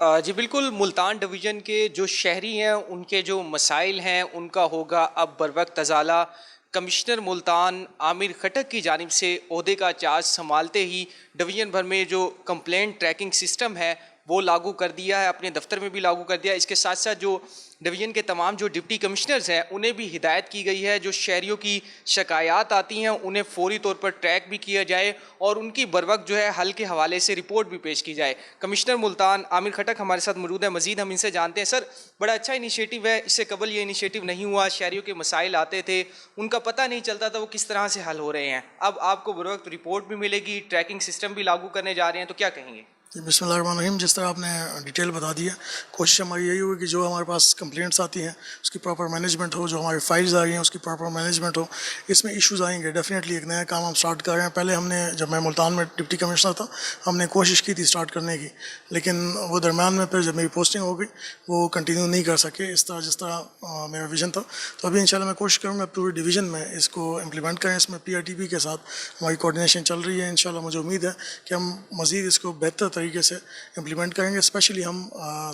जी बिल्कुल, मुल्तान डिवीज़न के जो शहरी हैं, उनके जो मसाइल हैं, उनका होगा अब बरवक़्त अज़ाला। कमिश्नर मुल्तान आमिर खटक की जानिब से ओहदे का चार्ज संभालते ही डिवीज़न भर में जो कंप्लेंट ट्रैकिंग सिस्टम है, वो लागू कर दिया है, अपने दफ्तर में भी लागू कर दिया है। इसके साथ-साथ जो डिवीज़न के तमाम जो डिप्टी कमिश्नर्स हैं, उन्हें भी हिदायत की गई है, जो शहरियों की शिकायत आती हैं, उन्हें फ़ौरी तौर पर ट्रैक भी किया जाए और उनकी बरवक़्त जो है हल के हवाले से रिपोर्ट भी पेश की जाए। कमिश्नर मुल्तान आमिर खटक हमारे साथ मौजूद है, मज़ीद हम इनसे जानते हैं। सर, बड़ा अच्छा इनिशिएटिव है, इससे कबल ये इनिशिएटिव नहीं हुआ, शहरियों के मसाइल आते थे, उनका पता नहीं चलता था वो किस तरह से हल हो रहे हैं। अब आपको बरवक़्त रिपोर्ट भी मिलेगी, ट्रैकिंग सिस्टम भी लागू करने जा रहे हैं, तो क्या कहेंगे? जी, बिस्मिल्लाहिर्रहमानिर्रहीम। जिस तरह आपने डिटेल बता दी है, कोशिश हमारी यही होगी कि जो हमारे पास कंप्लेंट्स आती हैं उसकी प्रॉपर मैनेजमेंट हो, जो हमारी फाइल्स आ रही हैं उसकी प्रॉपर मैनेजमेंट हो। इसमें इश्यूज आएंगे, डेफिनेटली एक नया काम हम स्टार्ट कर रहे हैं। पहले हमने, जब मैं मुल्तान में डिप्टी कमिश्नर था, हमने कोशिश की थी स्टार्ट करने की, लेकिन वो दरम्यान में फिर जब मेरी पोस्टिंग हो गई वो कंटिन्यू नहीं कर सके इस तरह जिस तरह मेरा विजन था। तो अभी इंशाल्लाह मैं कोशिश करूँगा पूरी डिवीज़न में इसको इम्प्लीमेंट करें। इसमें PRTP के साथ हमारी कोऑर्डिनेशन चल रही है। इंशाल्लाह मुझे उम्मीद है कि हम मज़ीद इसको बेहतर तरीके से इम्प्लीमेंट करेंगे। स्पेशली हम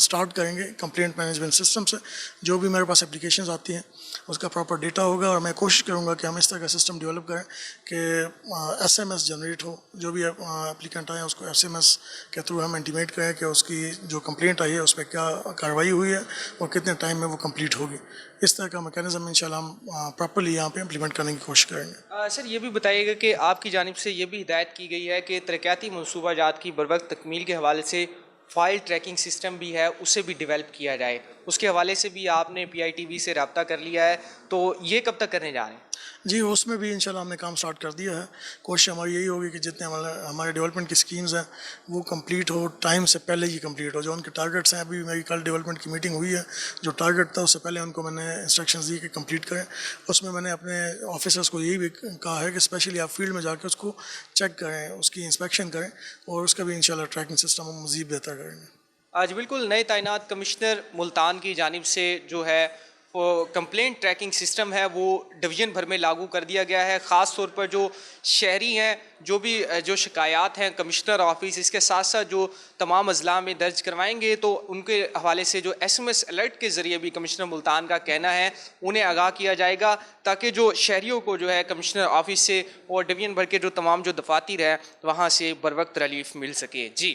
स्टार्ट करेंगे कंप्लेंट मैनेजमेंट सिस्टम से। जो भी मेरे पास एप्लीकेशंस आती हैं उसका प्रॉपर डेटा होगा और मैं कोशिश करूँगा कि हम इस तरह का सिस्टम डेवलप करें कि SMS जनरेट हो। जो भी एप्लीकेंट आए उसको SMS के थ्रू हम इंटीमेट करें कि उसकी जो कंप्लेंट आई है उस पर क्या कार्रवाई हुई है और कितने टाइम में वो कंप्लीट होगी। इस तरह का मैकेनिज्म इंशाल्लाह हम प्रॉपर्ली यहाँ पे इम्प्लीमेंट करने की कोशिश करेंगे। सर, ये भी बताइएगा कि आपकी जानिब से ये भी हिदायत की गई है कि तरक्याती मनसूबाजात की बरवक़्त तकमील के हवाले से फ़ाइल ट्रैकिंग सिस्टम भी है, उसे भी डेवलप किया जाए। उसके हवाले से भी आपने PITV से रब्ता कर लिया है, तो ये कब तक करने जा रहे हैं? जी, उसमें भी इंशाल्लाह हमने काम स्टार्ट कर दिया है। कोशिश हमारी यही होगी कि जितने हमारे डेवलपमेंट की स्कीम्स हैं वो कंप्लीट हो, टाइम से पहले ही कंप्लीट हो। जो उनके टारगेट्स हैं, अभी मेरी कल डेवलपमेंट की मीटिंग हुई है, जो टारगेट था उससे पहले उनको मैंने इंस्ट्रक्शंस दी कि कंप्लीट करें। उसमें मैंने अपने ऑफिसर्स को यही भी कहा है कि स्पेशली आप फील्ड में जाकर उसको चेक करें, उसकी इंस्पेक्शन करें और उसका भी इंशाल्लाह ट्रैकिंग सिस्टम हम मज़ीद बेहतर करेंगे। आज बिल्कुल नए तैनात कमिश्नर मुल्तान की जानिब से जो है वो कंप्लेंट ट्रैकिंग सिस्टम है वो डिवीज़न भर में लागू कर दिया गया है। ख़ास तौर पर जो शहरी हैं, जो शिकायत हैं कमिश्नर ऑफिस, इसके साथ साथ जो तमाम अजला में दर्ज करवाएंगे तो उनके हवाले से जो SMS अलर्ट के ज़रिए भी कमिश्नर मुल्तान का कहना है उन्हें आगाह किया जाएगा, ताकि जो शहरियों को जो है कमिश्नर ऑफिस से और डिवीज़न भर के जो तमाम जो दफातर हैं वहाँ से बर वक्त रिलीफ मिल सके। जी।